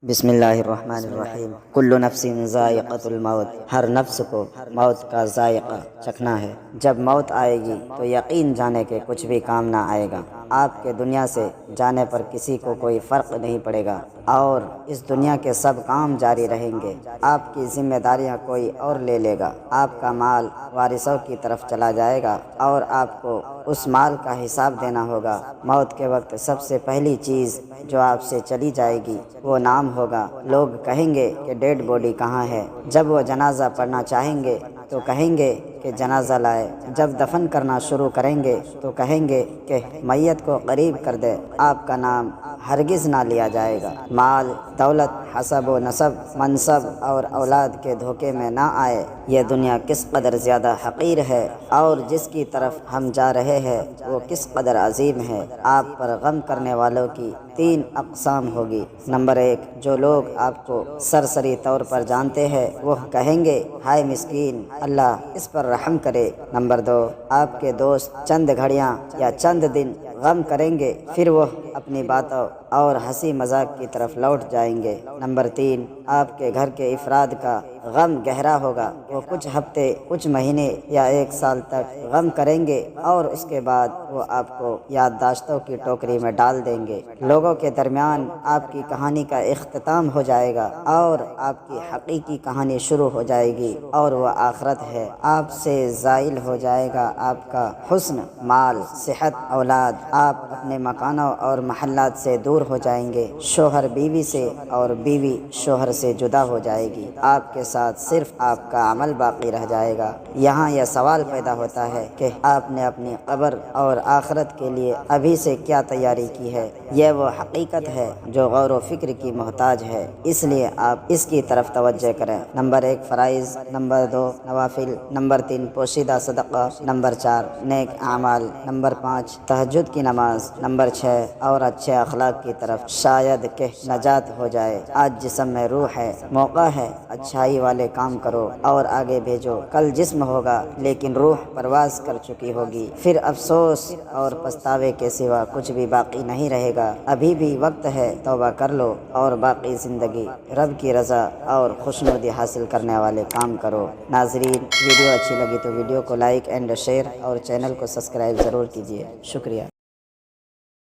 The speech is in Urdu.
بسم اللہ الرحمن الرحیم۔ کل نفس ذائقۃ الموت، ہر نفس کو موت کا ذائقہ چکھنا ہے۔ جب موت آئے گی تو یقین جانے کے کچھ بھی کام نہ آئے گا۔ آپ کے دنیا سے جانے پر کسی کو کوئی فرق نہیں پڑے گا اور اس دنیا کے سب کام جاری رہیں گے۔ آپ کی ذمہ داریاں کوئی اور لے لے گا۔ آپ کا مال وارثوں کی طرف چلا جائے گا اور آپ کو اس مال کا حساب دینا ہوگا۔ موت کے وقت سب سے پہلی چیز جو آپ سے چلی جائے گی وہ نام ہوگا۔ لوگ کہیں گے کہ ڈیڈ باڈی کہاں ہے؟ جب وہ جنازہ پڑھنا چاہیں گے تو کہیں گے کہ جنازہ لائے۔ جب دفن کرنا شروع کریں گے تو کہیں گے کہ میت کو قریب کر دے۔ آپ کا نام ہرگز نہ لیا جائے گا۔ مال، دولت، حسب و نسب، منصب اور اولاد کے دھوکے میں نہ آئے۔ یہ دنیا کس قدر زیادہ حقیر ہے اور جس کی طرف ہم جا رہے ہیں وہ کس قدر عظیم ہے۔ آپ پر غم کرنے والوں کی 3 اقسام ہوگی۔ نمبر 1، جو لوگ آپ کو سرسری طور پر جانتے ہیں وہ کہیں گے ہائے مسکین، اللہ اس پر رحم کرے۔ نمبر 2، آپ کے دوست چند گھڑیاں یا چند دن غم کریں گے، پھر وہ اپنی باتوں اور ہنسی مذاق کی طرف لوٹ جائیں گے۔ نمبر 3، آپ کے گھر کے افراد کا غم گہرا ہوگا۔ وہ کچھ ہفتے، کچھ مہینے یا 1 سال تک غم کریں گے اور اس کے بعد وہ آپ کو یادداشتوں کی ٹوکری میں ڈال دیں گے۔ لوگوں کے درمیان آپ کی کہانی کا اختتام ہو جائے گا اور آپ کی حقیقی کہانی شروع ہو جائے گی اور وہ آخرت ہے۔ آپ سے زائل ہو جائے گا آپ کا حسن، مال، صحت، اولاد۔ آپ اپنے مکانوں اور محلات سے دور ہو جائیں گے۔ شوہر بیوی سے اور بیوی شوہر سے جدا ہو جائے گی۔ آپ کے ساتھ صرف آپ کا عمل باقی رہ جائے گا۔ یہاں یہ سوال پیدا ہوتا ہے کہ آپ نے اپنی قبر اور آخرت کے لیے ابھی سے کیا تیاری کی ہے؟ یہ وہ حقیقت ہے جو غور و فکر کی محتاج ہے، اس لیے آپ اس کی طرف توجہ کریں۔ نمبر 1، فرائض۔ نمبر 2، نوافل۔ نمبر 3، پوشیدہ صدقہ۔ نمبر 4، نیک اعمال۔ نمبر 5، تہجد کی نماز۔ نمبر 6، اور اچھے اخلاق کی طرف۔ شاید کہ نجات ہو جائے۔ آج جسم میں روح ہے، موقع ہے، اچھائی والے کام کرو اور آگے بھیجو۔ کل جسم ہوگا لیکن روح پرواز کر چکی ہوگی، پھر افسوس اور پچھتاوے کے سوا کچھ بھی باقی نہیں رہے گا۔ ابھی بھی وقت ہے، توبہ کر لو اور باقی زندگی رب کی رضا اور خوشنودی حاصل کرنے والے کام کرو۔ ناظرین، ویڈیو اچھی لگی تو ویڈیو کو لائک اینڈ شیئر اور چینل کو سبسکرائب ضرور کیجیے۔ شکریہ۔